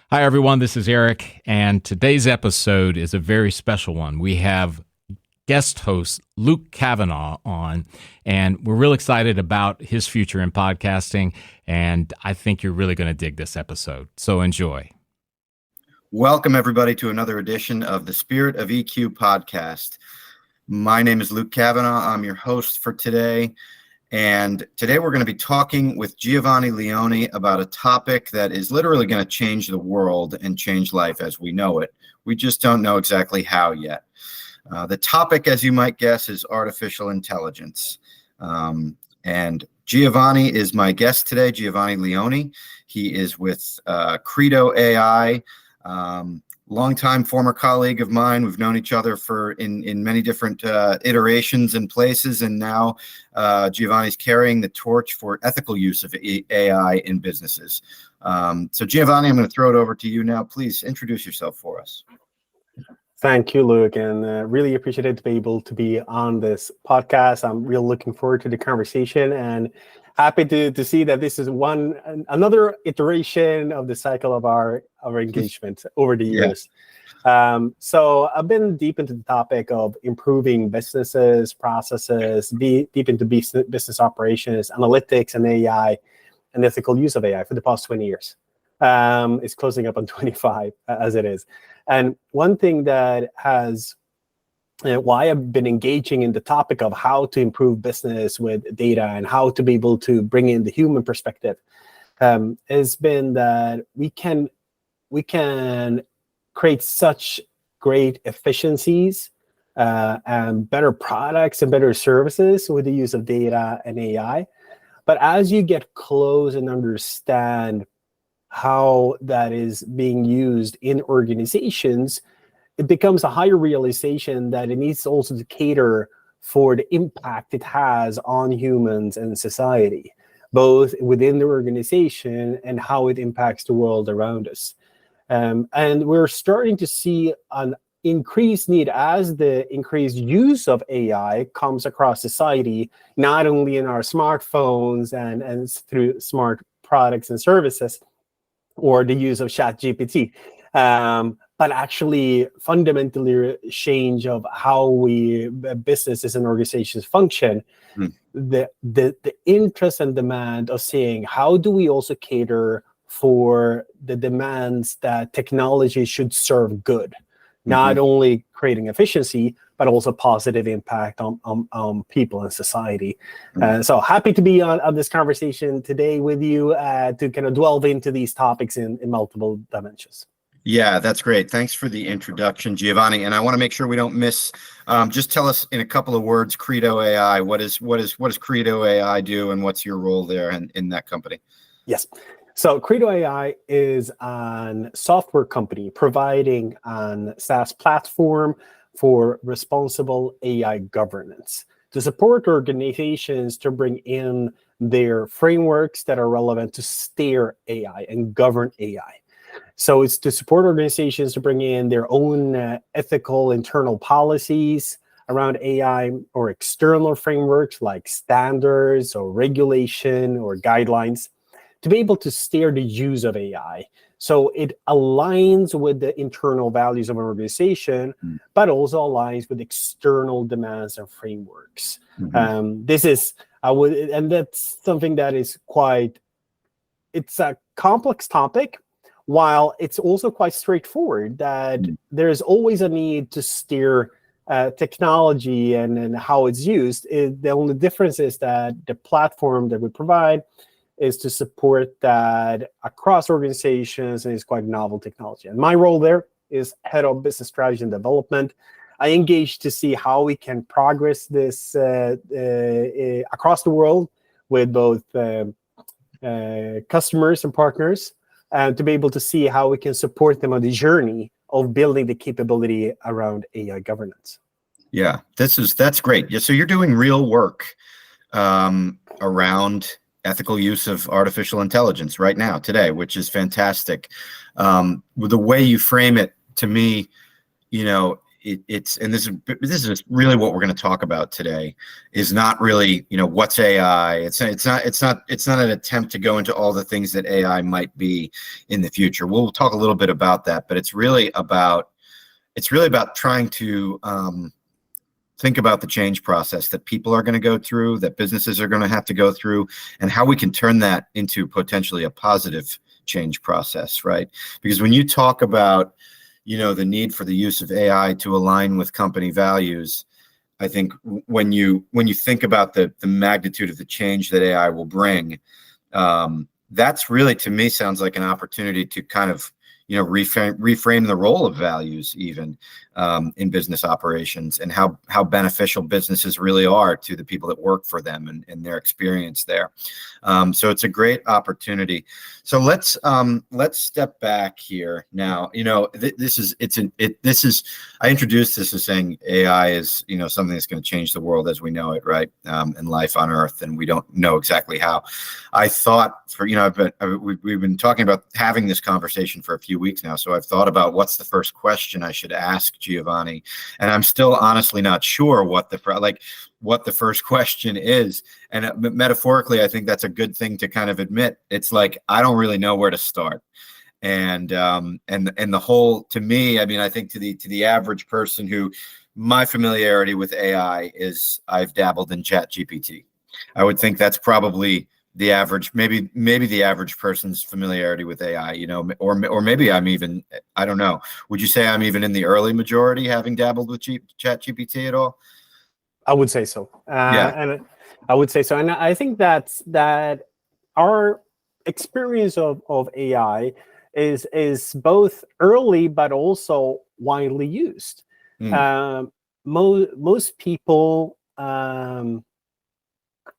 Hi, everyone. This is Eric, and today's episode is a very special one. We have guest host Luke Cavanagh on, and we're real excited about his future in podcasting, and I think you're really going to dig this episode. So enjoy. Welcome, everybody, to another edition of the Spirit of EQ podcast. My name is Luke Cavanagh. I'm your host for today. And today we're going to be talking with Giovanni Leoni about a topic that is literally going to change the world and change life as we know it. We just don't know exactly how yet. The topic, as you might guess, is artificial intelligence. And Giovanni is my guest today, Giovanni Leoni. He is with Credo AI. Longtime former colleague of mine. We've known each other for in many different iterations and places, and now Giovanni's carrying the torch for ethical use of AI in businesses. So Giovanni, I'm going to throw it over to you now. Please introduce yourself for us. Thank you, Luke, and really appreciate to be able to be on this podcast. I'm real looking forward to the conversation and happy to see that this is another iteration of the cycle of our engagement over the years. Yeah. So I've been deep into the topic of improving businesses, processes, deep into business operations, analytics, and AI, and ethical use of AI for the past 20 years. It's closing up on 25 as it is. And one thing that has why I've been engaging in the topic of how to improve business with data and how to be able to bring in the human perspective has been that we can create such great efficiencies and better products and better services with the use of data and AI. But as you get close and understand how that is being used in organizations, it becomes a higher realization that it needs also to cater for the impact it has on humans and society, both within the organization and how it impacts the world around us. And we're starting to see an increased need as the increased use of AI comes across society, not only in our smartphones and through smart products and services, or the use of Chat GPT, but actually fundamentally change of how we businesses and organizations function. The interest and demand of saying how do we also cater for the demands that technology should serve good, not only creating efficiency, but also positive impact on people and society. So happy to be on this conversation today with you to kind of delve into these topics in multiple dimensions. Yeah, that's great. Thanks for the introduction, Giovanni. And I want to make sure we don't miss, just tell us in a couple of words, Credo AI. What does Credo AI do, and what's your role there in that company? Yes. So Credo AI is a software company providing a SaaS platform for responsible AI governance to support organizations to bring in their frameworks that are relevant to steer AI and govern AI. So it's to support organizations to bring in their own ethical internal policies around AI or external frameworks like standards or regulation or guidelines to be able to steer the use of AI. So it aligns with the internal values of an organization, but also aligns with external demands and frameworks. And that's something that is it's a complex topic, while it's also quite straightforward that there's always a need to steer technology and how it's used. The only difference is that the platform that we provide is to support that across organizations, and it's quite novel technology. And my role there is head of business strategy and development. I engage to see how we can progress this across the world with both customers and partners, and to be able to see how we can support them on the journey of building the capability around AI governance. Yeah, that's great. Yeah, so you're doing real work around ethical use of artificial intelligence right now, today, which is fantastic. With the way you frame it, to me, it's and this is really what we're going to talk about today, is not really, what's AI. It's not an attempt to go into all the things that AI might be in the future. We'll talk a little bit about that, but it's really about trying to think about the change process that people are going to go through, that businesses are going to have to go through, and how we can turn that into potentially a positive change process, right? Because when you talk about, the need for the use of AI to align with company values, I think when you think about the magnitude of the change that AI will bring, that's really, to me, sounds like an opportunity to kind of reframe the role of values even in business operations, and how beneficial businesses really are to the people that work for them and their experience there. So it's a great opportunity. So let's step back here now. I introduced this as saying AI is something that's going to change the world as we know it, right? And life on Earth, and we don't know exactly how. I thought we've been talking about having this conversation for a few weeks now, so I've thought about what's the first question I should ask Giovanni, and I'm still honestly not sure what the first question is. And metaphorically, I think that's a good thing to kind of admit. It's like, I don't really know where to start. And the whole, to me, I mean, I think to the average person who, my familiarity with AI is I've dabbled in Chat GPT. I would think that's probably the average, maybe the average person's familiarity with AI, or maybe I'm even, I don't know. Would you say I'm even in the early majority, having dabbled with Chat GPT at all? I would say so. Yeah. And I would say so. And I think that our experience of AI is both early but also widely used. Most people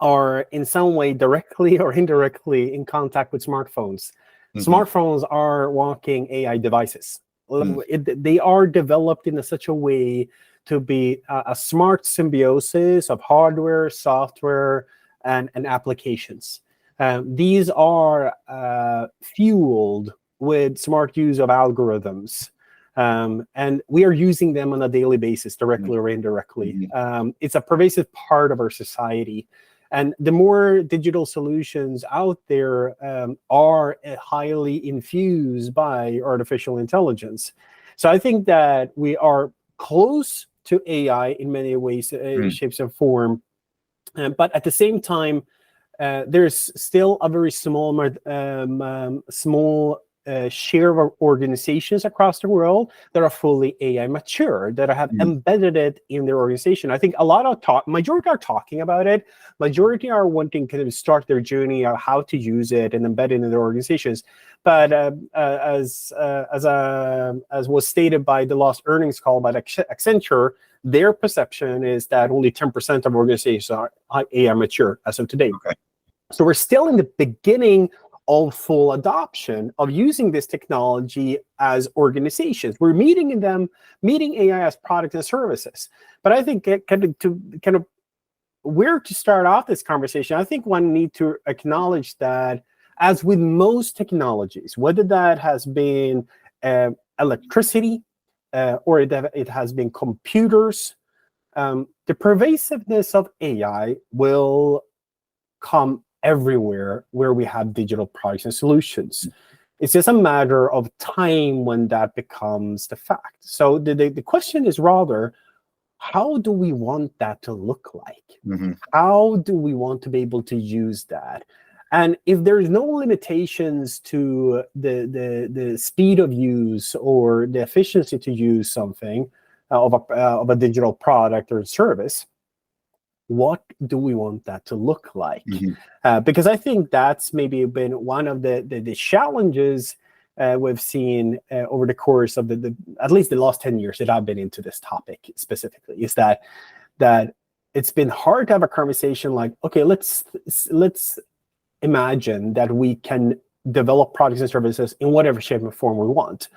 are in some way directly or indirectly in contact with smartphones. Smartphones are walking AI devices. They are developed in such a way to be a smart symbiosis of hardware, software, and applications. These are fueled with smart use of algorithms. And we are using them on a daily basis, directly or indirectly. It's a pervasive part of our society. And the more digital solutions out there are highly infused by artificial intelligence. So I think that we are close to AI in many ways, shapes, and form. But at the same time, there's still a very small share of organizations across the world that are fully AI mature, that have embedded it in their organization. I think a lot of majority are talking about it. Majority are wanting to start their journey on how to use it and embed it in their organizations. But as was stated by the last earnings call by Accenture, their perception is that only 10% of organizations are AI mature as of today. Okay. So we're still in the beginning of full adoption of using this technology as organizations. We're meeting AI as products and services. But I think kind of where to start off this conversation, I think one need to acknowledge that, as with most technologies, whether that has been electricity or it has been computers, the pervasiveness of AI will come everywhere where we have digital products and solutions. It's just a matter of time when that becomes the fact. So the question is rather, how do we want that to look like? How do we want to be able to use that? And if there's no limitations to the speed of use or the efficiency to use something of a digital product or service, what do we want that to look like? Because I think that's maybe been one of the challenges we've seen over the course of the at least the last 10 years that I've been into this topic specifically, is that it's been hard to have a conversation like, okay, let's imagine that we can develop products and services in whatever shape or form we want.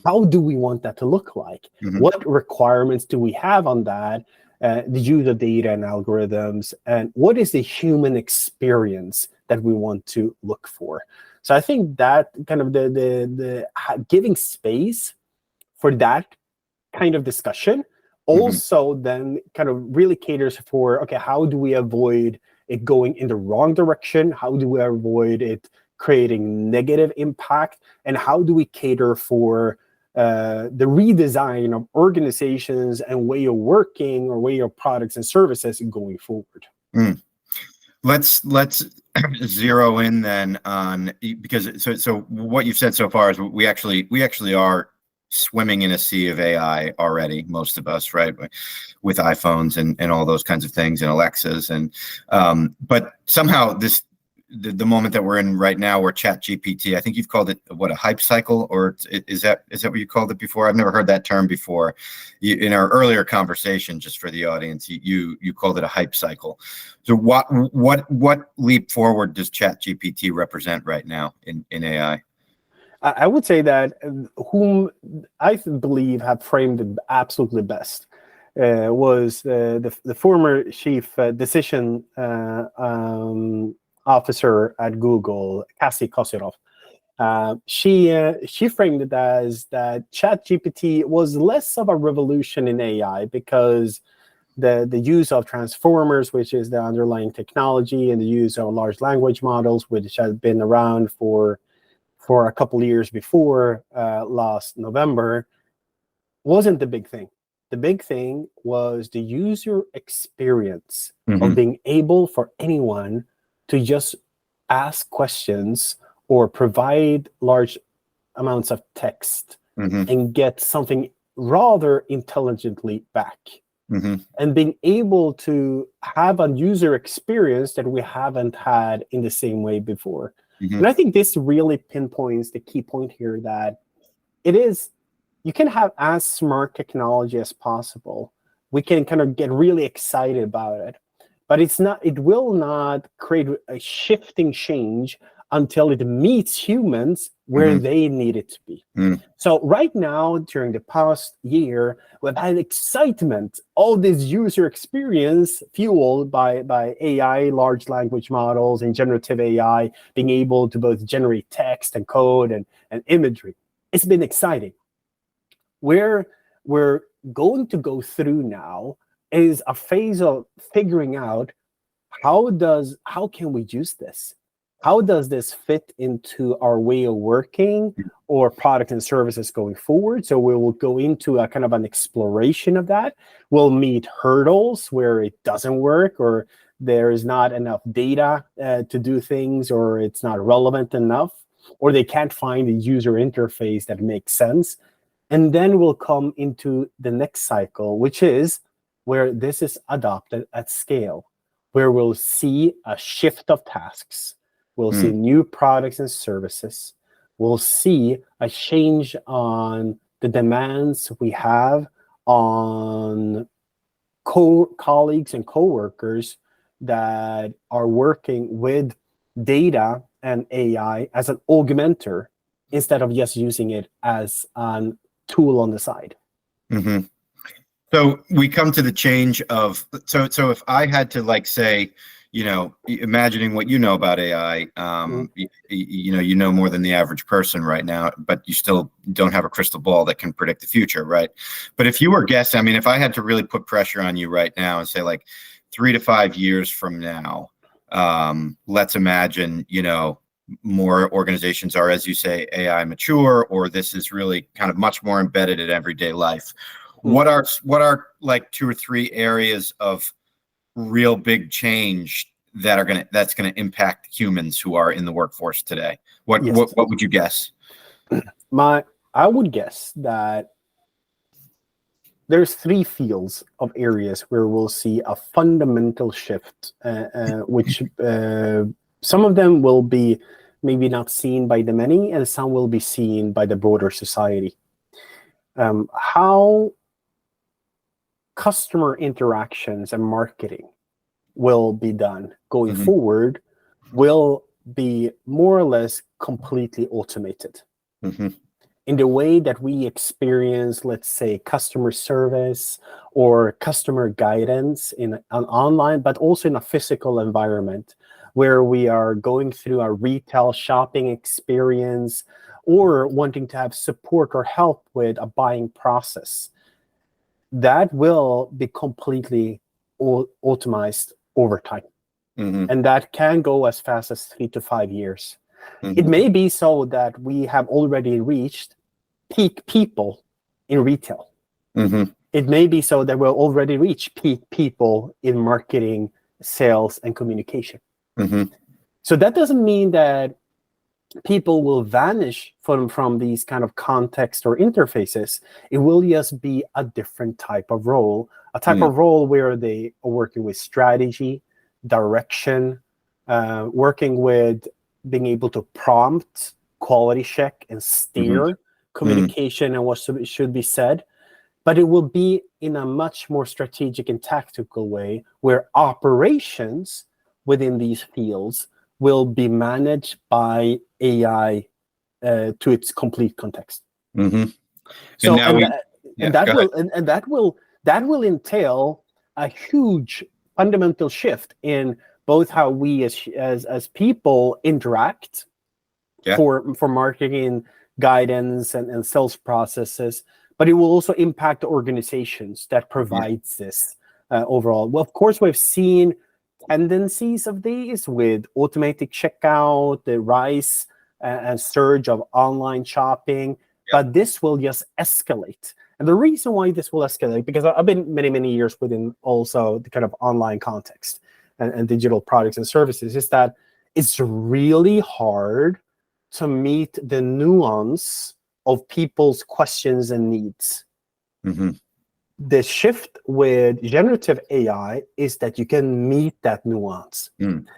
How do we want that to look like? What requirements do we have on that? The use of data and algorithms, and what is the human experience that we want to look for? So I think that kind of the giving space for that kind of discussion Also, then kind of really caters for, okay, how do we avoid it going in the wrong direction? How do we avoid it creating negative impact? And how do we cater for the redesign of organizations and way of working or way of products and services going forward? Let's zero in then on, because so what you've said so far is we actually are swimming in a sea of AI already, most of us, right? With iPhones and all those kinds of things and Alexas, and but somehow the moment that we're in right now, where Chat GPT, I think you've called it what, a hype cycle, or is that what you called it before? I've never heard that term before. In our earlier conversation, just for the audience, you called it a hype cycle. So what leap forward does Chat GPT represent right now in AI? I would say that whom I believe have framed it absolutely best was the former chief decision officer at Google, Cassie Kosyrov. She framed it as that ChatGPT was less of a revolution in AI because the use of transformers, which is the underlying technology, and the use of large language models, which had been around for a couple of years before last November, wasn't the big thing. The big thing was the user experience of being able for anyone to just ask questions or provide large amounts of text and get something rather intelligently back. And being able to have a user experience that we haven't had in the same way before. And I think this really pinpoints the key point here, that you can have as smart technology as possible. We can kind of get really excited about it, but it will not create a shifting change until it meets humans where they need it to be. So right now, during the past year, we've had excitement, all this user experience fueled by AI, large language models, and generative AI being able to both generate text and code and imagery. It's been exciting. Where we're going to go through now is a phase of figuring out how can we use this? How does this fit into our way of working or product and services going forward? So we will go into a kind of an exploration of that. We'll meet hurdles where it doesn't work, or there is not enough data to do things, or it's not relevant enough, or they can't find a user interface that makes sense. And then we'll come into the next cycle, which is where this is adopted at scale, where we'll see a shift of tasks. We'll see new products and services. We'll see a change on the demands we have on colleagues and coworkers that are working with data and AI as an augmenter instead of just using it as a tool on the side. So we come to the change of, so if I had to say, imagining what you know about AI, you know more than the average person right now, but you still don't have a crystal ball that can predict the future, right? But if you were guessing, if I had to really put pressure on you right now and say 3 to 5 years from now, let's imagine, more organizations are, as you say, AI mature, or this is really kind of much more embedded in everyday life. What are 2 or 3 areas of real big change that's gonna impact humans who are in the workforce today? What would you guess? I would guess that there's 3 fields of areas where we'll see a fundamental shift, which some of them will be maybe not seen by the many, and some will be seen by the broader society. How customer interactions and marketing will be done going forward will be more or less completely automated. In the way that we experience, let's say, customer service or customer guidance in an online, but also in a physical environment where we are going through a retail shopping experience or wanting to have support or help with a buying process. that will be completely automized over time. And that can go as fast as 3 to 5 years. It may be so that we have already reached peak people in retail. It may be so that we'll already reach peak people in marketing, sales, and communication. So that doesn't mean that people will vanish from these kind of context or interfaces. It will just be a different type of role, a type of role where they are working with strategy, direction, working with being able to prompt, quality check, and steer communication and what should be said. But it will be in a much more strategic and tactical way, where operations within these fields will be managed by AI to its complete context. So that will entail a huge fundamental shift in both how we as people interact for marketing guidance and sales processes, but it will also impact the organizations that provides this overall. Well, of course, we've seen tendencies of these with automatic checkout, the rise and surge of online shopping, but this will just escalate. And the reason why this will escalate, because I've been many years within also the kind of online context and digital products and services, is that it's really hard to meet the nuance of people's questions and needs. The shift with generative AI is that you can meet that nuance.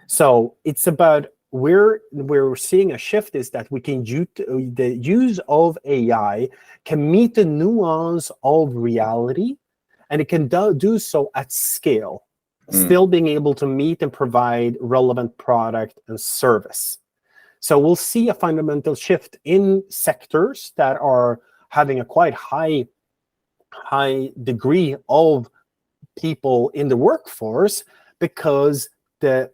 So it's about where we're seeing a shift is that we can the use of AI can meet the nuance of reality, and it can do so at scale, still being able to meet and provide relevant product and service. So we'll see a fundamental shift in sectors that are having a quite high degree of people in the workforce, because the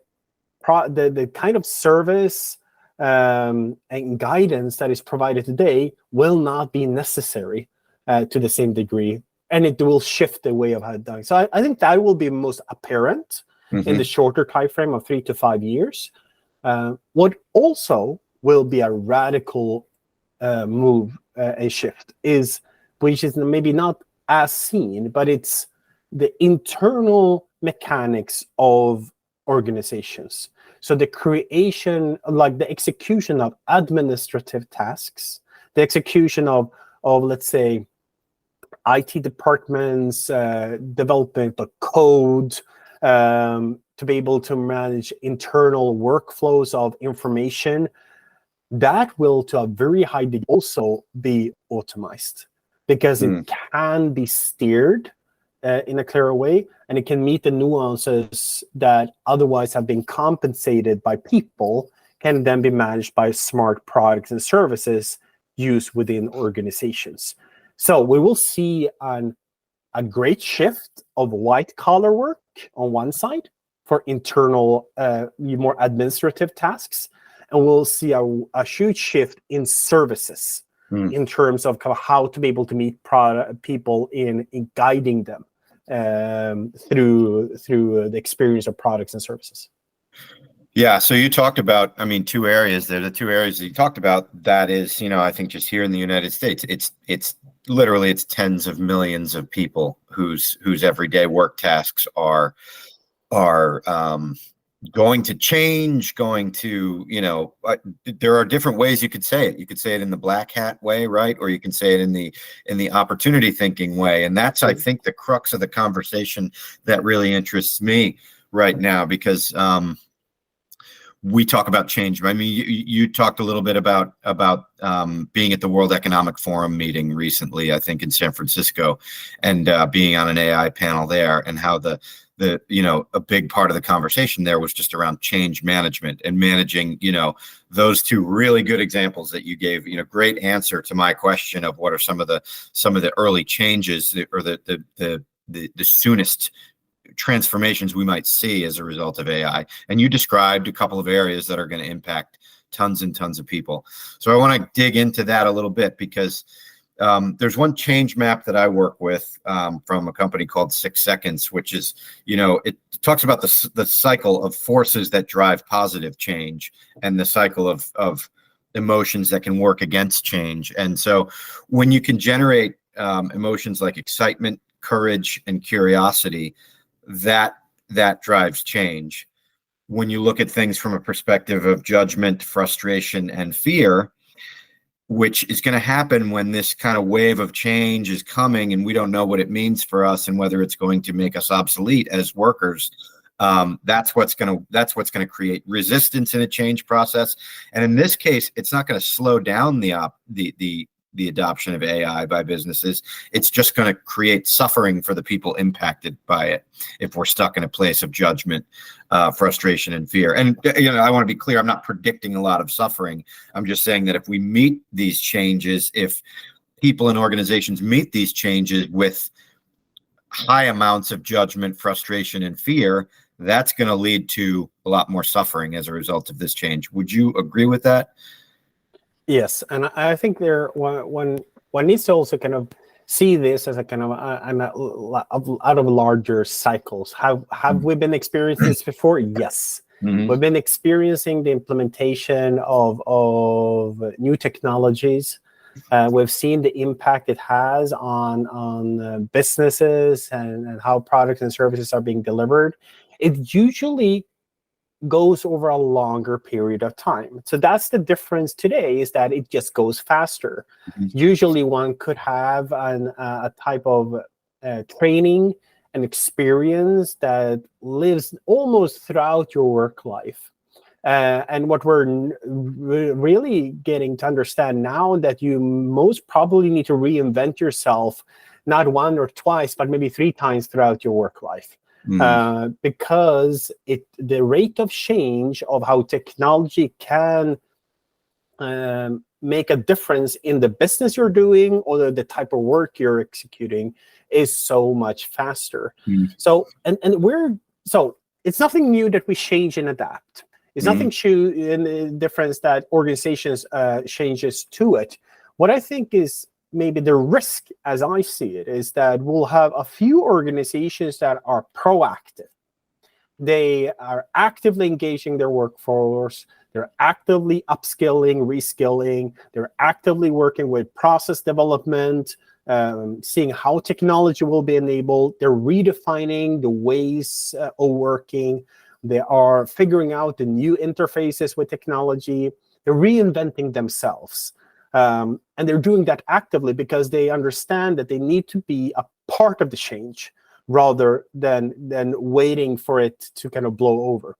kind of service and guidance that is provided today will not be necessary to the same degree, and it will shift the way of how it's done. So I think that will be most apparent in the shorter time frame of 3 to 5 years. What also will be a radical move, a shift, which is maybe not as seen, but it's the internal mechanics of organizations. So the creation, like the execution of administrative tasks, the execution of let's say, IT departments, development of code, to be able to manage internal workflows of information, that will to a very high degree also be automized, because it can be steered in a clearer way, and it can meet the nuances that otherwise have been compensated by people, can then be managed by smart products and services used within organizations. So we will see a great shift of white collar work on one side for internal, more administrative tasks, and we'll see a huge shift in services in terms of kind of how to be able to meet people in guiding them through the experience of products and services. Yeah, so you talked about, I mean, two areas there. The two areas that you talked about, that is, I think just here in the United States, it's literally tens of millions of people whose everyday work tasks are going to change, there are different ways you could say it. You could say it in the black hat way, right? Or you can say it in the opportunity thinking way. And that's, I think, the crux of the conversation that really interests me right now, because we talk about change. I mean, you talked a little bit about being at the World Economic Forum meeting recently, I think in San Francisco, and being on an AI panel there, and how a big part of the conversation there was just around change management and managing, those two really good examples that you gave, great answer to my question of what are some of the early changes or the soonest transformations we might see as a result of AI. And you described a couple of areas that are going to impact tons and tons of people. So I want to dig into that a little bit, because There's one change map that I work with from a company called 6 Seconds, which is, it talks about the cycle of forces that drive positive change and the cycle of emotions that can work against change. And so when you can generate emotions like excitement, courage, and curiosity, that drives change. When you look at things from a perspective of judgment, frustration, and fear, which is going to happen when this kind of wave of change is coming and we don't know what it means for us and whether it's going to make us obsolete as workers, that's what's going to create resistance in a change process. And in this case, it's not going to slow down the adoption of AI by businesses. It's just going to create suffering for the people impacted by it if we're stuck in a place of judgment, frustration, and fear. And I want to be clear, I'm not predicting a lot of suffering. I'm just saying that if we meet these changes, if people and organizations meet these changes with high amounts of judgment, frustration, and fear, that's going to lead to a lot more suffering as a result of this change. Would you agree with that? Yes, and I think one needs to also kind of see this as a kind of out of larger cycles. Have we been experiencing this before? Yes. Mm-hmm. We've been experiencing the implementation of new technologies. We've seen the impact it has on businesses and how products and services are being delivered. It usually goes over a longer period of time. So that's the difference today, is that it just goes faster. Mm-hmm. Usually one could have a type of training and experience that lives almost throughout your work life. And what we're really getting to understand now, that you most probably need to reinvent yourself, not one or twice, but maybe 3 times throughout your work life. Because the rate of change of how technology can make a difference in the business you're doing or the type of work you're executing is so much faster. So it's nothing new that we change and adapt. It's nothing new in the difference that organizations changes to it. What I think is maybe the risk, as I see it, is that we'll have a few organizations that are proactive. They are actively engaging their workforce. They're actively upskilling, reskilling. They're actively working with process development, seeing how technology will be enabled. They're redefining the ways of working. They are figuring out the new interfaces with technology. They're reinventing themselves. And they're doing that actively because they understand that they need to be a part of the change rather than waiting for it to kind of blow over.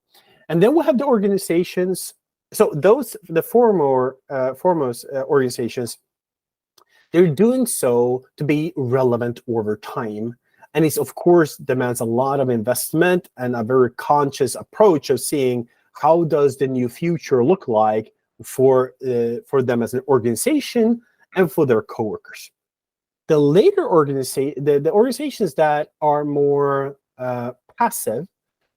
And then we'll have the organizations. So the foremost organizations, they're doing so to be relevant over time. And it, of course, demands a lot of investment and a very conscious approach of seeing how does the new future look like for them as an organization and for their coworkers. The later the organizations that are more passive,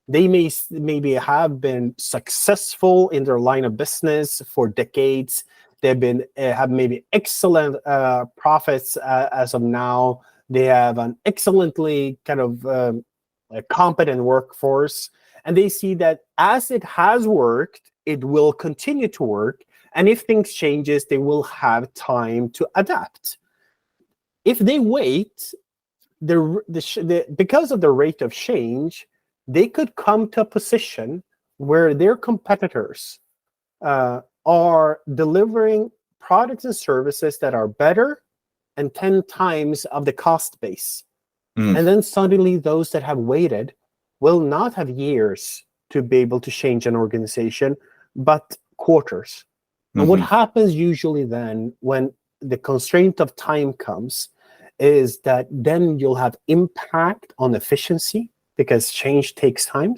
they maybe have been successful in their line of business for decades. They've been have maybe excellent profits as of now. They have an excellently kind of competent workforce, and they see that as it has worked, it will continue to work. And if things changes, they will have time to adapt. If they wait, because of the rate of change, they could come to a position where their competitors are delivering products and services that are better and 10 times of the cost base. And then suddenly those that have waited will not have years to be able to change an organization, but quarters. And what happens usually then when the constraint of time comes is that then you'll have impact on efficiency because change takes time.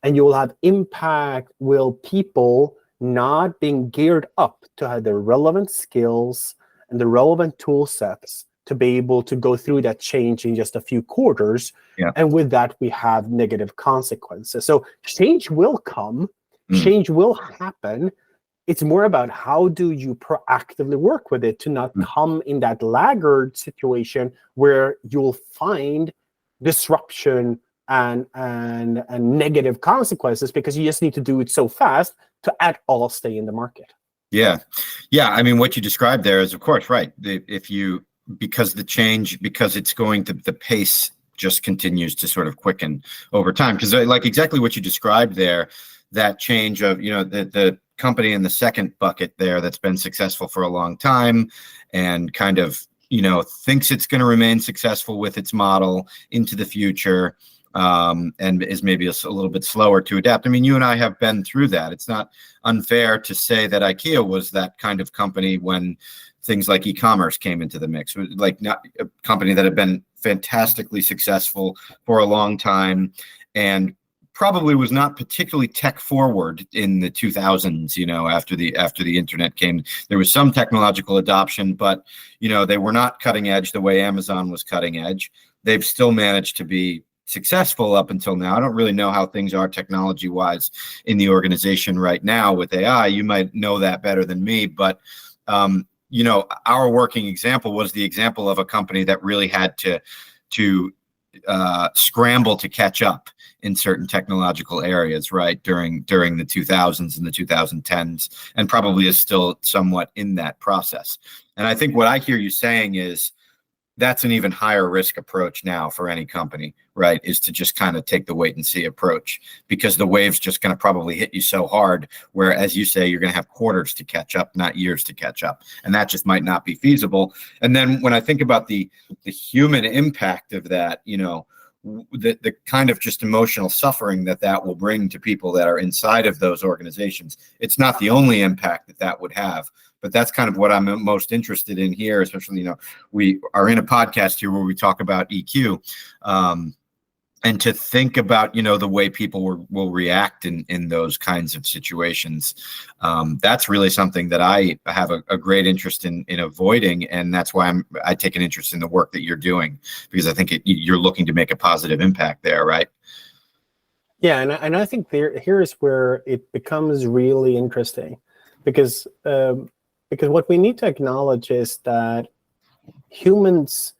And you will have impact with people not being geared up to have the relevant skills and the relevant tool sets to be able to go through that change in just a few quarters. Yeah. And with that, we have negative consequences. So change will come, change will happen. It's more about how do you proactively work with it to not come in that laggard situation where you'll find disruption and negative consequences because you just need to do it so fast to at all stay in the market. Yeah. I mean, what you described there is, of course, right. Because it's going to, the pace just continues to sort of quicken over time. Because like exactly what you described there, that change of, the company in the second bucket there that's been successful for a long time and kind of, thinks it's going to remain successful with its model into the future, and is maybe a little bit slower to adapt. I mean, you and I have been through that. It's not unfair to say that IKEA was that kind of company when things like e-commerce came into the mix, like not a company that had been fantastically successful for a long time and probably was not particularly tech forward in the 2000s, after the internet came. There was some technological adoption, but they were not cutting edge the way Amazon was cutting edge. They've still managed to be successful up until now. I don't really know how things are technology wise in the organization right now with AI. You might know that better than me, but our working example was the example of a company that really had to scramble to catch up in certain technological areas, right, during the 2000s and the 2010s, and probably is still somewhat in that process. And I think what I hear you saying is that's an even higher risk approach now for any company, right, is to just kind of take the wait and see approach, because the wave's just going to probably hit you so hard where, as you say, you're going to have quarters to catch up, not years to catch up. And that just might not be feasible. And then when I think about the human impact of that, the kind of just emotional suffering that will bring to people that are inside of those organizations, it's not the only impact that would have. But that's kind of what I'm most interested in here, especially, we are in a podcast here where we talk about EQ, and to think about, the way people will react in those kinds of situations. That's really something that I have a great interest in avoiding. And that's why I take an interest in the work that you're doing, because I think you're looking to make a positive impact there, right? Yeah, and I think here is where it becomes really interesting, because what we need to acknowledge is that humans,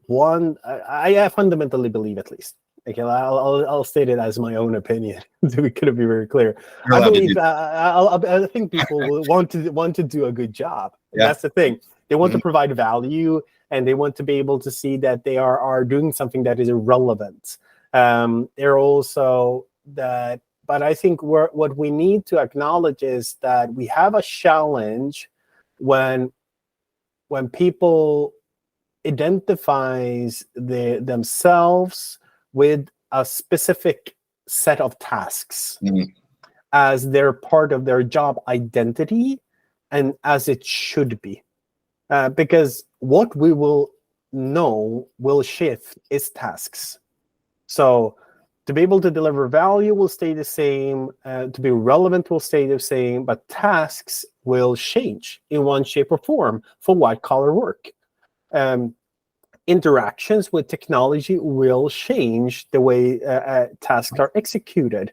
I fundamentally believe, at least, okay, I'll state it as my own opinion to be very clear. I believe I think people will want to do a good job. Yeah. That's the thing. They want to provide value, and they want to be able to see that they are doing something that is relevant. They're also that, but I think what we need to acknowledge is that we have a challenge when people identifies themselves with a specific set of tasks as their part of their job identity, and as it should be, because what we will know will shift is tasks. So to be able to deliver value will stay the same, to be relevant will stay the same, but tasks will change in one shape or form for white-collar work. Interactions with technology will change the way tasks are executed.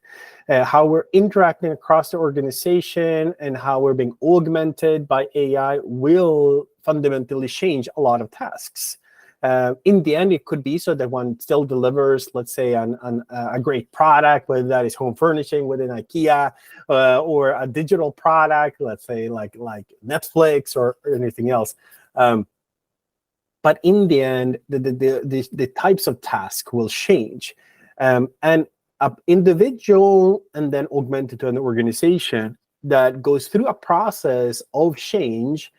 How we're interacting across the organization and how we're being augmented by AI will fundamentally change a lot of tasks. In the end, it could be so that one still delivers, let's say, a great product, whether that is home furnishing within IKEA, or a digital product, let's say like Netflix or anything else. But in the end, the types of tasks will change, and an individual and then augmented to an organization that goes through a process of change.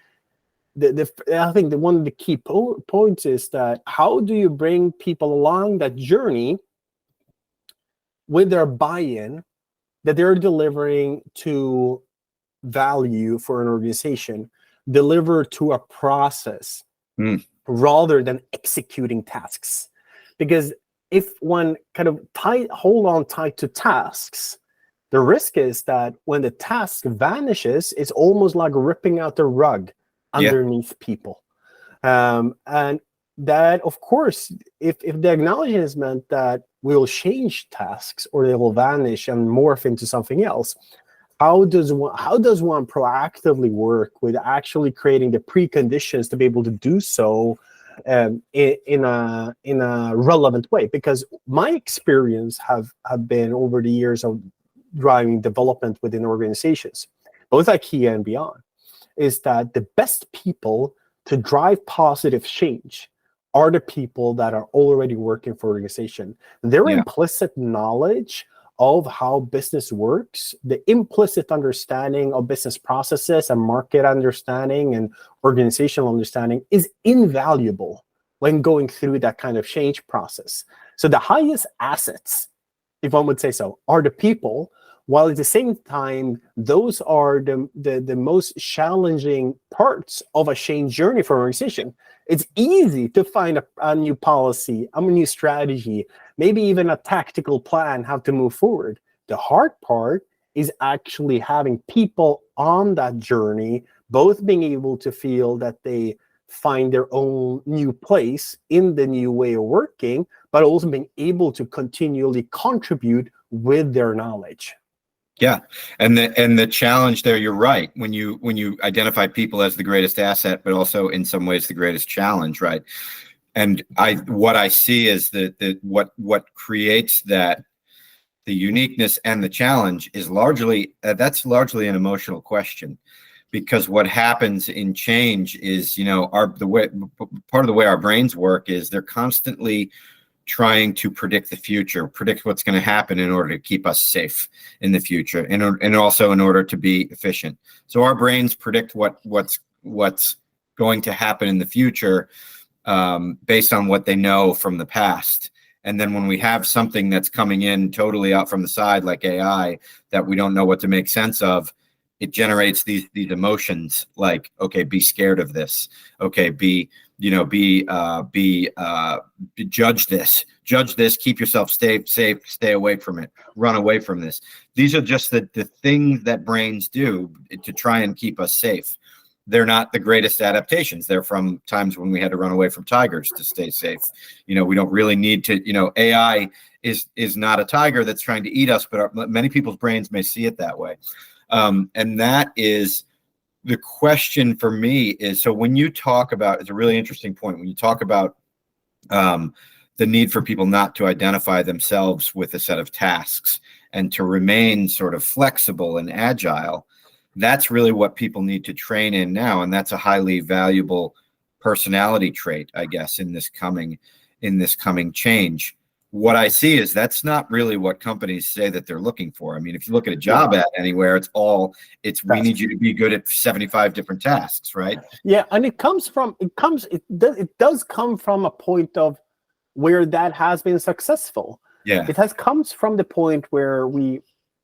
I think one of the key points is that how do you bring people along that journey with their buy-in that they're delivering to value for an organization, deliver to a process rather than executing tasks. Because if one kind of hold on tight to tasks, the risk is that when the task vanishes, it's almost like ripping out the rug underneath people. And that, of course, if the acknowledgement that we will change tasks or they will vanish and morph into something else, how does one proactively work with actually creating the preconditions to be able to do so in a relevant way? Because my experience have been over the years of driving development within organizations, both IKEA and beyond, is that the best people to drive positive change are the people that are already working for organization. Their implicit knowledge of how business works, the implicit understanding of business processes and market understanding and organizational understanding is invaluable when going through that kind of change process. So the highest assets, if one would say so, are the people, while at the same time, those are the most challenging parts of a change journey for an organization. It's easy to find a new policy, a new strategy, maybe even a tactical plan how to move forward. The hard part is actually having people on that journey, both being able to feel that they find their own new place in the new way of working, but also being able to continually contribute with their knowledge. Yeah, and the challenge there, you're right. When you identify people as the greatest asset, but also in some ways the greatest challenge, right? And what I see is that what creates that, the uniqueness and the challenge is largely that's largely an emotional question, because what happens in change is, part of the way our brains work is they're constantly trying to predict the future, predict what's going to happen in order to keep us safe in the future, and also in order to be efficient. So our brains predict what's going to happen in the future based on what they know from the past. And then when we have something that's coming in totally out from the side, like AI, that we don't know what to make sense of, it generates these emotions like, okay, be scared of this. Okay, judge this, keep yourself safe, stay away from it, run away from this. These are just the things that brains do to try and keep us safe. They're not the greatest adaptations. They're from times when we had to run away from tigers to stay safe. We don't really need to, AI is not a tiger that's trying to eat us, but many people's brains may see it that way. And that is the question for me is, so when you talk about, it's a really interesting point, when you talk about the need for people not to identify themselves with a set of tasks and to remain sort of flexible and agile, that's really what people need to train in now. And that's a highly valuable personality trait, I guess, in this coming change. What I see is that's not really what companies say that they're looking for. I mean, if you look at a job ad anywhere, we need you to be good at 75 different tasks, right? Yeah, and it does come from a point of where that has been successful. Yeah, it comes from the point where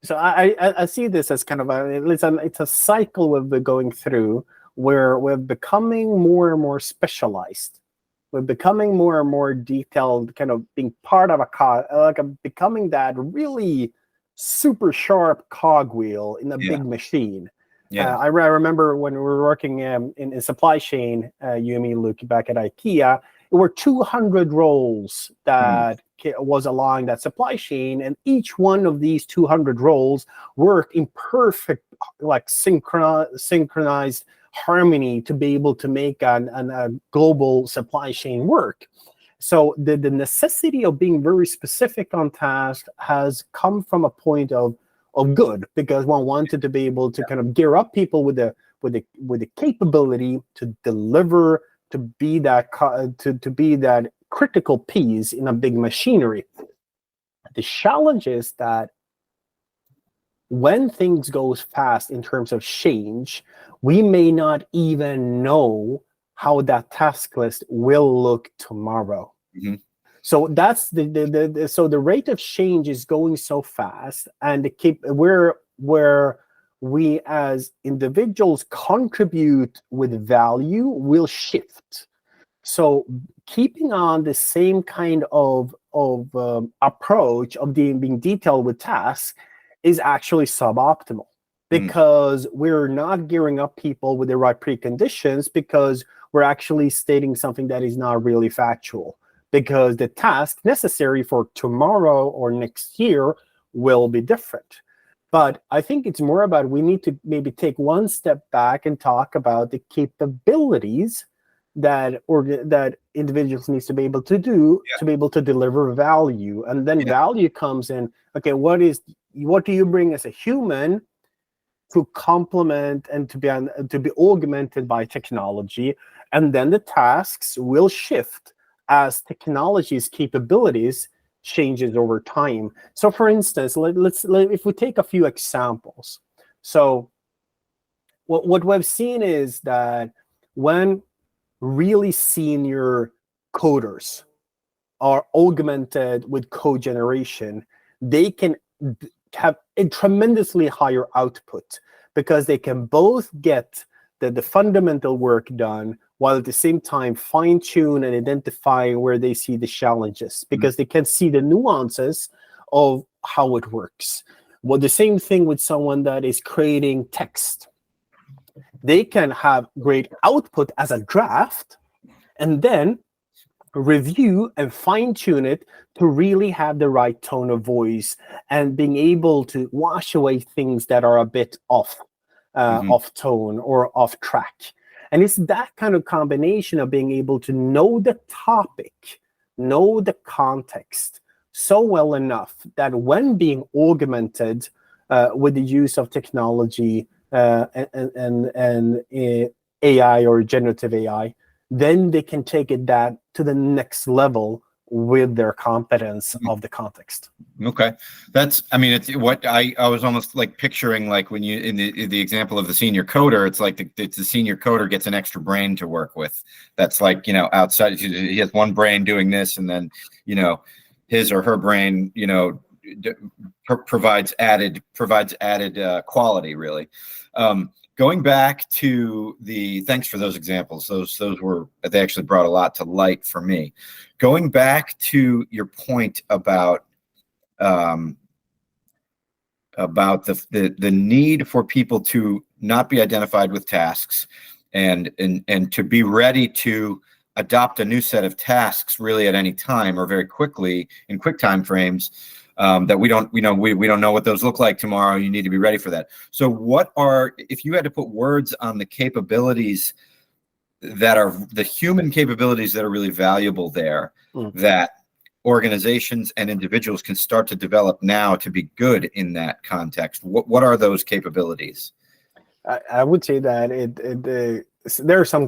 so I see this as kind of it's a cycle we've been going through, where we're becoming more and more specialized. We're becoming more and more detailed, kind of being part of becoming that really super sharp cogwheel in a big machine. Yeah. I remember when we were working in supply chain, you and me, Luke, back at IKEA, there were 200 roles that was along that supply chain, and each one of these 200 roles worked in perfect, like synchronized harmony to be able to make a global supply chain work. So the necessity of being very specific on task has come from a point of good, because one wanted to be able to kind of gear up people with the capability to deliver, to be that critical piece in a big machinery. The challenge is that when things goes fast in terms of change, we may not even know how that task list will look tomorrow. Mm-hmm. So that's so the rate of change is going so fast, and where we as individuals contribute with value will shift. So keeping on the same kind of approach of being detailed with tasks is actually suboptimal, because we're not gearing up people with the right preconditions, because we're actually stating something that is not really factual, because the task necessary for tomorrow or next year will be different. But I think it's more about we need to maybe take one step back and talk about the capabilities that that individuals needs to be able to do to be able to deliver value. And then value comes in, okay, what do you bring as a human to complement and to be augmented by technology? And then the tasks will shift as technology's capabilities changes over time. So for instance, if we take a few examples. So what we've seen is that when really senior coders are augmented with code generation, they can have a tremendously higher output because they can both get the fundamental work done while at the same time fine-tune and identify where they see the challenges, because they can see the nuances of how it works. Well, the same thing with someone that is creating text. They can have great output as a draft and then review and fine-tune it to really have the right tone of voice and being able to wash away things that are a bit off tone or off track. And it's that kind of combination of being able to know the topic, know the context so well enough that when being augmented with the use of technology and AI or generative AI, then they can take it that to the next level with their competence of the context. Okay, it's what I was almost like picturing, like when you in the example of the senior coder, it's like the senior coder gets an extra brain to work with. That's like, outside, he has one brain doing this, and then his or her brain provides added quality, really. Going back to thanks for those examples. They actually brought a lot to light for me. Going back to your point about the need for people to not be identified with tasks and to be ready to adopt a new set of tasks really at any time or very quickly in quick time frames. That we don't know what those look like tomorrow. You need to be ready for that. So if you had to put words on the capabilities that are the human capabilities that are really valuable there, that organizations and individuals can start to develop now to be good in that context, what are those capabilities? I would say that there are some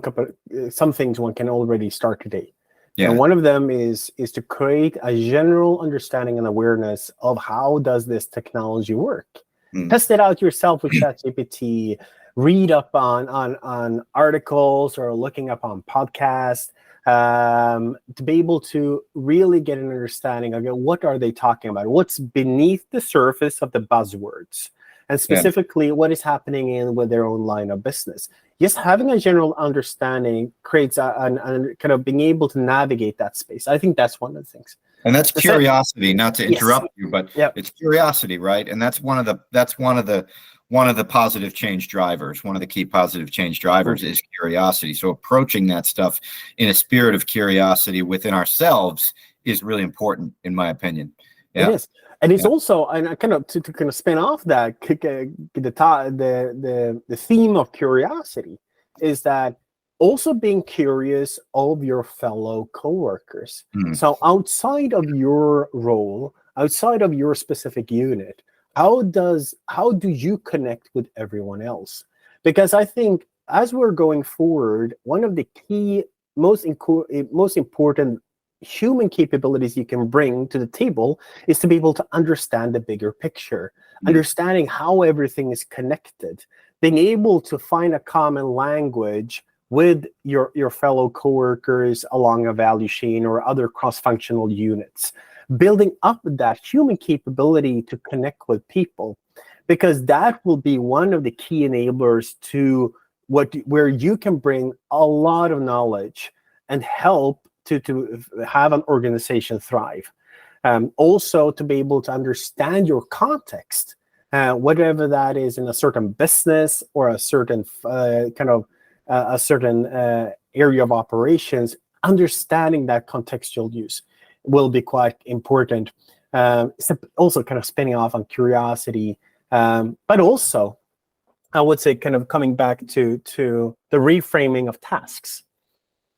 things one can already start today. Yeah. And one of them is to create a general understanding and awareness of how does this technology work. Test it out yourself with ChatGPT. Read up on articles or looking up on podcasts to be able to really get an understanding of what are they talking about, what's beneath the surface of the buzzwords, and specifically what is happening with their own line of business. Just having a general understanding creates a kind of being able to navigate that space. I think that's one of the things. And that's curiosity, not to interrupt you, but it's curiosity, right? And that's one of the positive change drivers. One of the key positive change drivers is curiosity. So approaching that stuff in a spirit of curiosity within ourselves is really important, in my opinion. Yeah. It is. And it's also, and kind of to kind of spin off that, the theme of curiosity is that also being curious of your fellow coworkers. So outside of your role, outside of your specific unit, how do you connect with everyone else? Because I think as we're going forward, one of the key, most important human capabilities you can bring to the table is to be able to understand the bigger picture, understanding how everything is connected, being able to find a common language with your fellow coworkers along a value chain or other cross-functional units, building up that human capability to connect with people, because that will be one of the key enablers to where you can bring a lot of knowledge and help to have an organization thrive. Also to be able to understand your context, whatever that is in a certain business or a certain area of operations, understanding that contextual use will be quite important. Also kind of spinning off on curiosity, But also, I would say, kind of coming back to the reframing of tasks,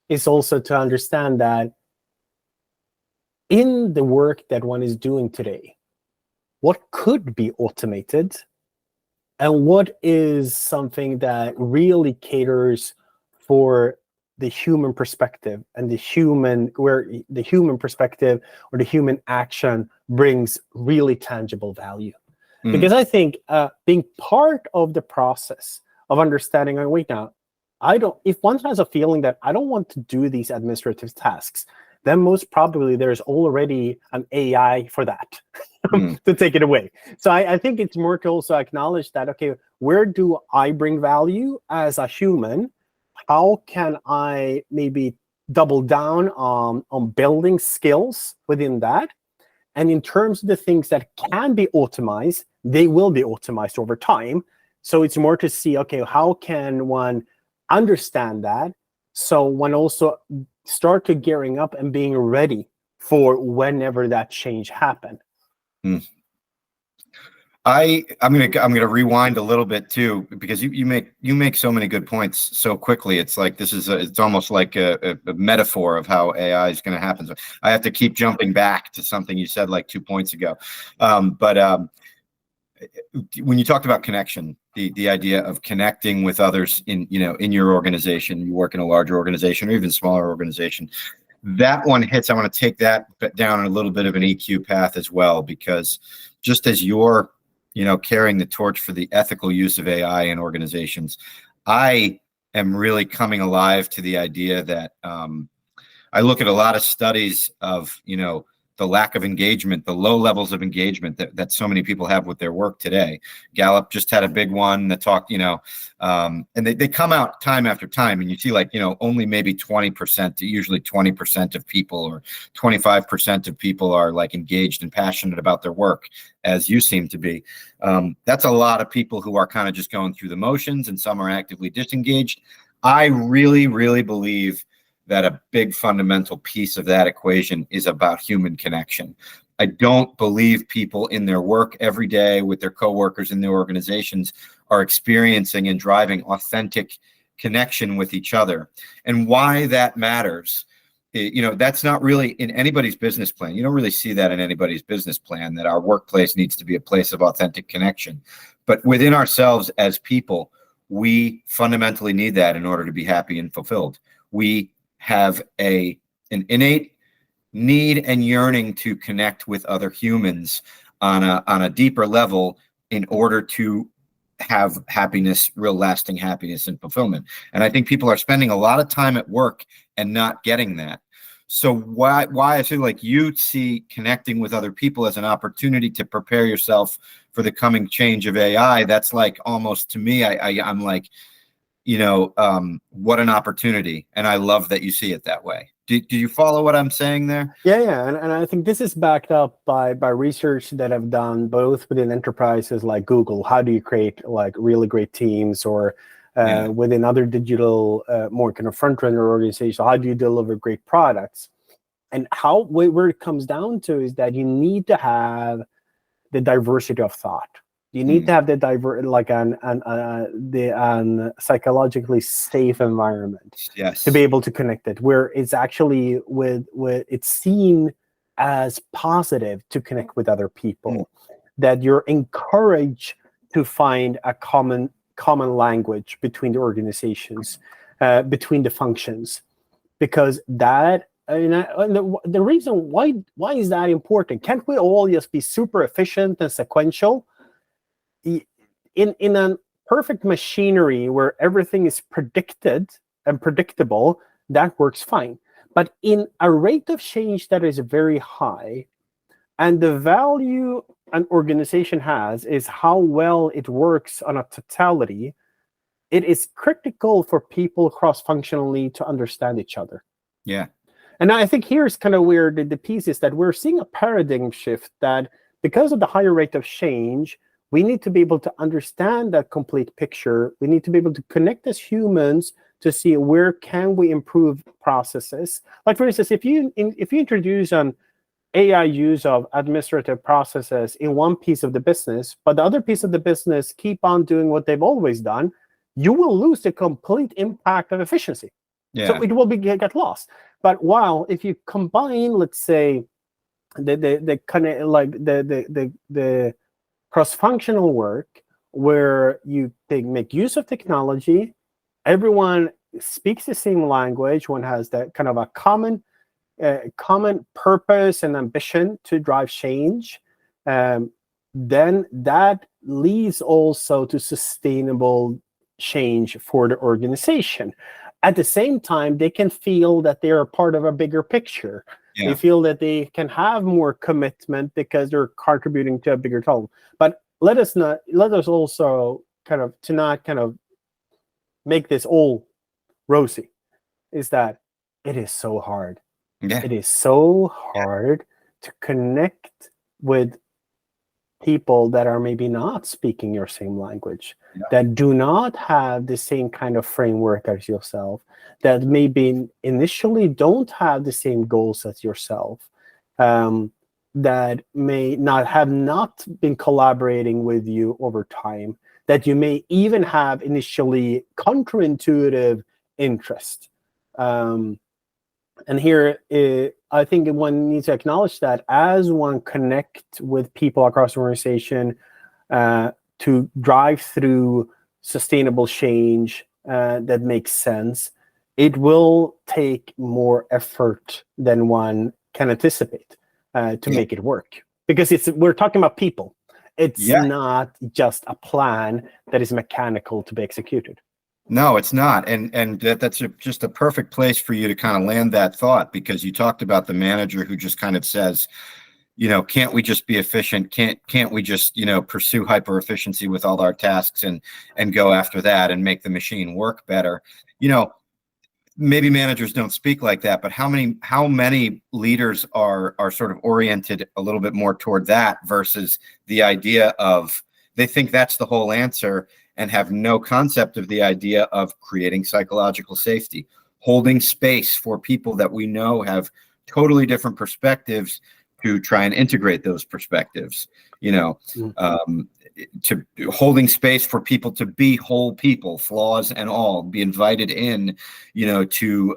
is also to understand that in the work that one is doing today, what could be automated and what is something that really caters for the human perspective, and where the human perspective or the human action brings really tangible value. Because I think being part of the process of understanding, oh, wait, now, if one has a feeling that I don't want to do these administrative tasks, then most probably there's already an AI for that to take it away. So I think it's more to also acknowledge that, okay, where do I bring value as a human? How can I maybe double down on building skills within that? And in terms of the things that can be automized, they will be automized over time. So it's more to see, okay, how can one understand that? So one also start to gearing up and being ready for whenever that change happen. I'm gonna rewind a little bit too, because you make so many good points so quickly. It's like it's almost like a metaphor of how AI is going to happen. So I have to keep jumping back to something you said like 2 points ago. But when you talked about connection, the idea of connecting with others in your organization, you work in a larger organization or even smaller organization, that one hits. I want to take that down a little bit of an EQ path as well, because just as you're carrying the torch for the ethical use of AI in organizations, I am really coming alive to the idea that I look at a lot of studies of, the lack of engagement, the low levels of engagement that so many people have with their work today. Gallup just had a big one that talked, and they come out time after time, and you see only maybe 20%, usually 20% of people or 25% of people are like engaged and passionate about their work, as you seem to be. That's a lot of people who are kind of just going through the motions, and some are actively disengaged. I really, really believe that a big fundamental piece of that equation is about human connection. I don't believe people in their work every day with their coworkers in their organizations are experiencing and driving authentic connection with each other. And why that matters, that's not really in anybody's business plan. You don't really see that in anybody's business plan, that our workplace needs to be a place of authentic connection. But within ourselves as people, we fundamentally need that in order to be happy and fulfilled. We have an innate need and yearning to connect with other humans on a deeper level in order to have happiness, real lasting happiness and fulfillment. And I think people are spending a lot of time at work and not getting that. So why I feel like you see connecting with other people as an opportunity to prepare yourself for the coming change of AI, that's like almost, to me, I'm like, what an opportunity. And I love that you see it that way. Do you follow what I'm saying there? Yeah. And I think this is backed up by research that I've done both within enterprises like Google. How do you create like really great teams, or within other digital, more kind of front-runner organizations, how do you deliver great products? And where it comes down to is that you need to have the diversity of thought. You need to have the psychologically safe environment, yes, to be able to connect it, where it's actually with it's seen as positive to connect with other people, that you're encouraged to find a common language between the organizations, between the functions, because that. The reason why is that important? Can't we all just be super efficient and sequential? In a perfect machinery where everything is predicted and predictable, that works fine. But in a rate of change that is very high, and the value an organization has is how well it works on a totality, it is critical for people cross-functionally to understand each other. Yeah. And I think here's kind of where the piece is, that we're seeing a paradigm shift, that because of the higher rate of change, we need to be able to understand that complete picture. We need to be able to connect as humans to see where can we improve processes. Like, for instance, if you introduce an AI use of administrative processes in one piece of the business, but the other piece of the business keep on doing what they've always done, you will lose the complete impact of efficiency. Yeah. So it will get lost. But while if you combine, let's say, the kind of like the cross-functional work where you make use of technology, everyone speaks the same language, one has that kind of a common purpose and ambition to drive change, then that leads also to sustainable change for the organization. At the same time, they can feel that they are part of a bigger picture. Yeah. They feel that they can have more commitment because they're contributing to a bigger total. But let us also to not make this all rosy, is that it is so hard. Yeah. It is so hard to connect with people that are maybe not speaking your same language, that do not have the same kind of framework as yourself, that maybe initially don't have the same goals as yourself, that may not been collaborating with you over time, that you may even have initially counterintuitive interest. And here, I think one needs to acknowledge that as one connect with people across the organization to drive through sustainable change that makes sense, it will take more effort than one can anticipate to make it work. Because we're talking about people. It's not just a plan that is mechanical to be executed. No, it's not. And that's just a perfect place for you to kind of land that thought, because you talked about the manager who just kind of says, can't we just be efficient? Can't we just, pursue hyper efficiency with all our tasks and go after that and make the machine work better? Maybe managers don't speak like that, but how many leaders are sort of oriented a little bit more toward that versus the idea of they think that's the whole answer and have no concept of the idea of creating psychological safety, holding space for people that we know have totally different perspectives to try and integrate those perspectives, to holding space for people to be whole people, flaws and all, be invited in, to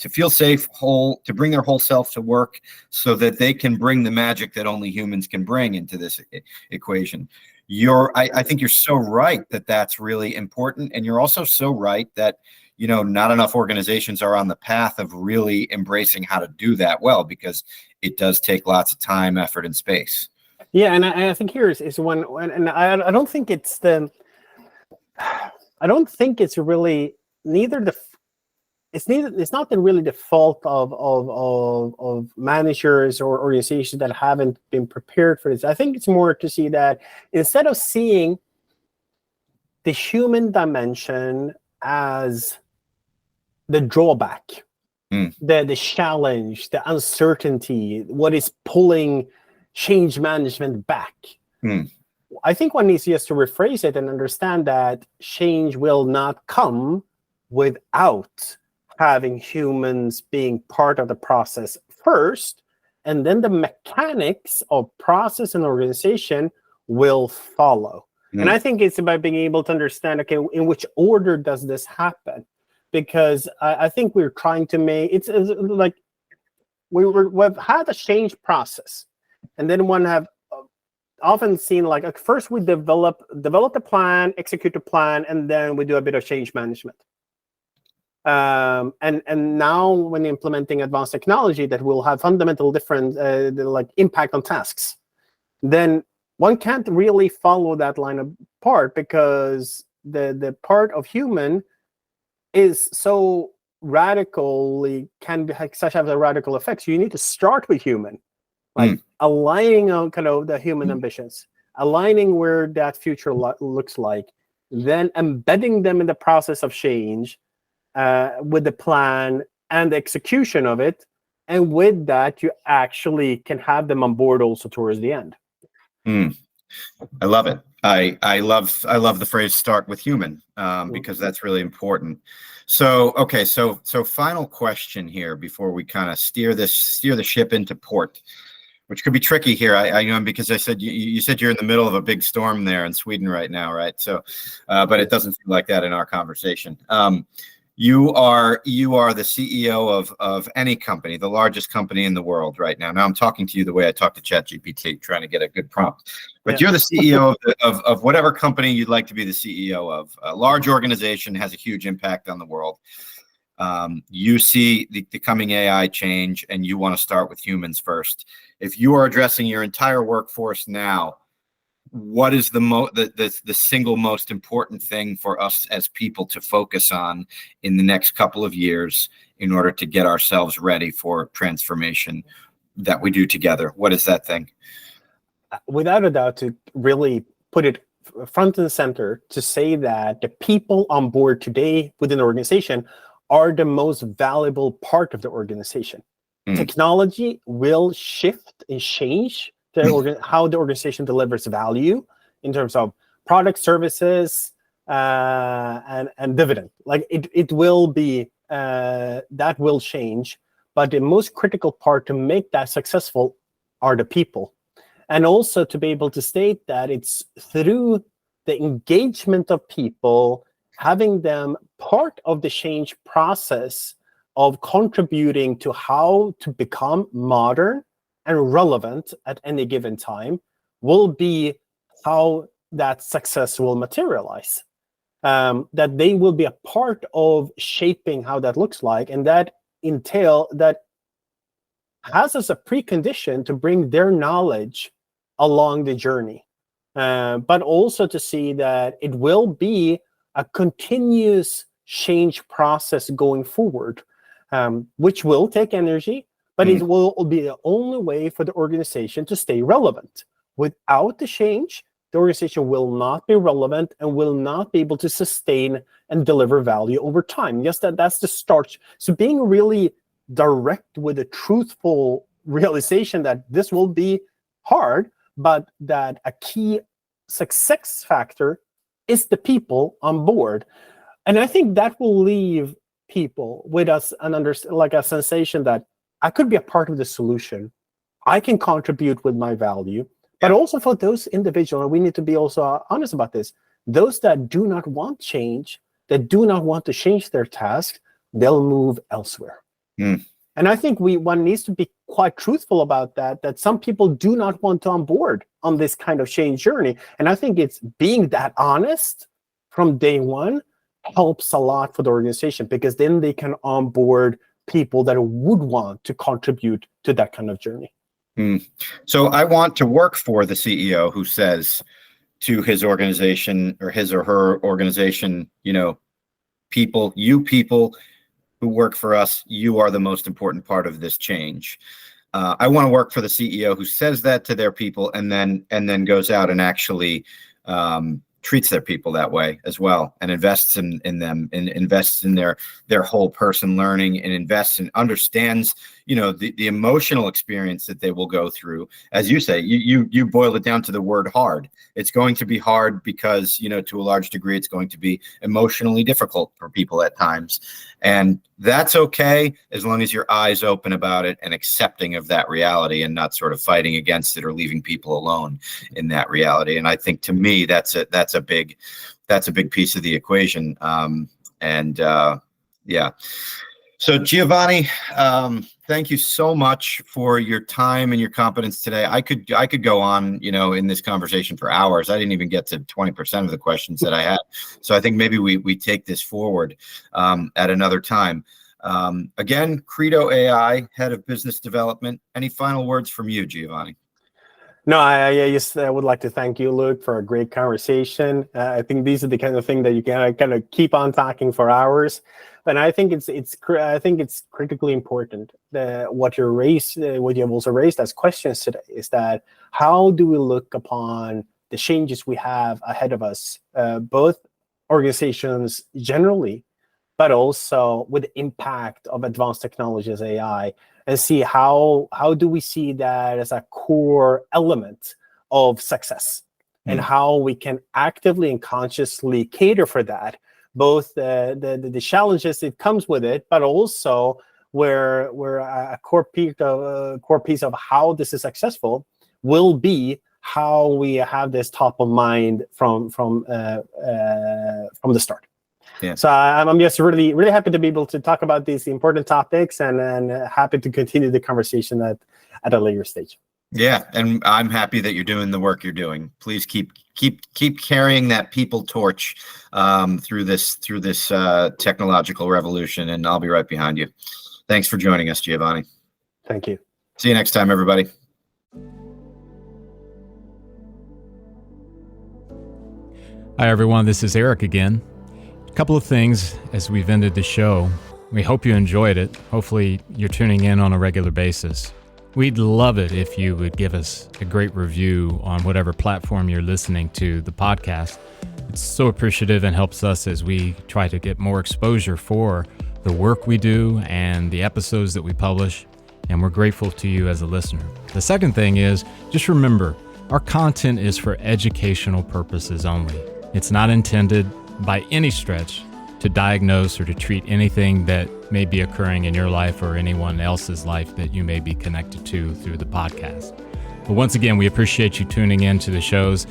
feel safe, whole, to bring their whole self to work so that they can bring the magic that only humans can bring into this equation. I think you're so right that that's really important. And you're also so right that, not enough organizations are on the path of really embracing how to do that well, because it does take lots of time, effort, and space. Yeah, and I think here is one, and I don't think it's really it's not really the fault of managers or organizations that haven't been prepared for this. I think it's more to see that instead of seeing the human dimension as the drawback, the challenge, the uncertainty, what is pulling change management back. I think one needs just to rephrase it and understand that change will not come without having humans being part of the process first, and then the mechanics of process and organization will follow. And I think it's about being able to understand, okay, in which order does this happen? Because I think we're trying to make it's like we've had a change process, and then one have often seen like first we develop the plan, execute the plan, and then we do a bit of change management. And now when implementing advanced technology that will have fundamental different impact on tasks, then one can't really follow that line apart, because the part of human is so radically have a radical effect. So you need to start with human, aligning on kind of the human ambitions, aligning where that future looks like, then embedding them in the process of change, with the plan and the execution of it, and with that you actually can have them on board also towards the end. I love it. I love the phrase "start with human," because that's really important. So okay, so final question here before we kind of steer the ship into port. which could be tricky here. I because I said you said you're in the middle of a big storm there in Sweden right now, right? So, but it doesn't seem like that in our conversation. You are the CEO of any company, the largest company in the world right now. Now I'm talking to you the way I talk to Chat GPT, trying to get a good prompt. But you're the CEO of whatever company you'd like to be the CEO of. A large organization has a huge impact on the world. You see the coming AI change, and you want to start with humans first. If you are addressing your entire workforce now, what is the single most important thing for us as people to focus on in the next couple of years in order to get ourselves ready for transformation that we do together? What is that thing? Without a doubt, to really put it front and center, to say that the people on board today within the organization are the most valuable part of the organization. Technology will shift and change how the organization delivers value in terms of product, services, and dividend. Like it will be, that will change. But the most critical part to make that successful are the people. And also to be able to state that it's through the engagement of people, having them part of the change process of contributing to how to become modern and relevant at any given time, will be how that success will materialize. That they will be a part of shaping how that looks like, and that has as a precondition to bring their knowledge along the journey, but also to see that it will be a continuous change process going forward, which will take energy, but it will be the only way for the organization to stay relevant. Without the change, the organization will not be relevant and will not be able to sustain and deliver value over time. Yes, that's the start. So being really direct with a truthful realization that this will be hard, but that a key success factor is the people on board. And I think that will leave people with us like a sensation that I could be a part of the solution. I can contribute with my value, but also for those individuals, and we need to be also honest about this, those that do not want change, that do not want to change their task, they'll move elsewhere. And I think one needs to be quite truthful about that some people do not want to onboard on this kind of change journey. And I think it's being that honest from day one helps a lot for the organization, because then they can onboard people that would want to contribute to that kind of journey. So I want to work for the CEO who says to his organization or his or her organization, people who work for us, you are the most important part of this change. I want to work for the CEO who says that to their people and then goes out and actually treats their people that way as well, and invests in them, and invests in their whole person learning, and invests and understands the emotional experience that they will go through. As you say, you boil it down to the word hard. It's going to be hard because to a large degree it's going to be emotionally difficult for people at times, and that's okay as long as your eyes open about it and accepting of that reality, and not sort of fighting against it or leaving people alone in that reality. And I think, to me, that's a big piece of the equation. So Giovanni, thank you so much for your time and your competence today. I could go on, in this conversation for hours. I didn't even get to 20% of the questions that I had. So I think maybe we take this forward at another time. Again, Credo AI, Head of Business Development. Any final words from you, Giovanni? No, I just would like to thank you, Luke, for a great conversation. I think these are the kind of thing that you can kind of keep on talking for hours. But I think it's critically important that what you have also raised as questions today is that how do we look upon the changes we have ahead of us, both organizations generally, but also with the impact of advanced technologies, AI, and see how do we see that as a core element of success, and how we can actively and consciously cater for that, both the challenges it comes with it, but also where a core piece of how this is successful will be how we have this top of mind from the start. Yeah. So I'm just really, really happy to be able to talk about these important topics, and happy to continue the conversation at a later stage. Yeah, and I'm happy that you're doing the work you're doing. Please keep carrying that people torch through this technological revolution, and I'll be right behind you. Thanks for joining us, Giovanni. Thank you. See you next time, everybody. Hi, everyone. This is Eric again. A couple of things as we've ended the show. We hope you enjoyed it. Hopefully, you're tuning in on a regular basis. We'd love it if you would give us a great review on whatever platform you're listening to the podcast. It's so appreciative and helps us as we try to get more exposure for the work we do and the episodes that we publish. And we're grateful to you as a listener. The second thing is, just remember, our content is for educational purposes only. It's not intended by any stretch to diagnose or to treat anything that may be occurring in your life or anyone else's life that you may be connected to through the podcast. But once again, we appreciate you tuning in to the shows.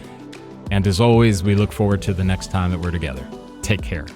And as always, we look forward to the next time that we're together. Take care.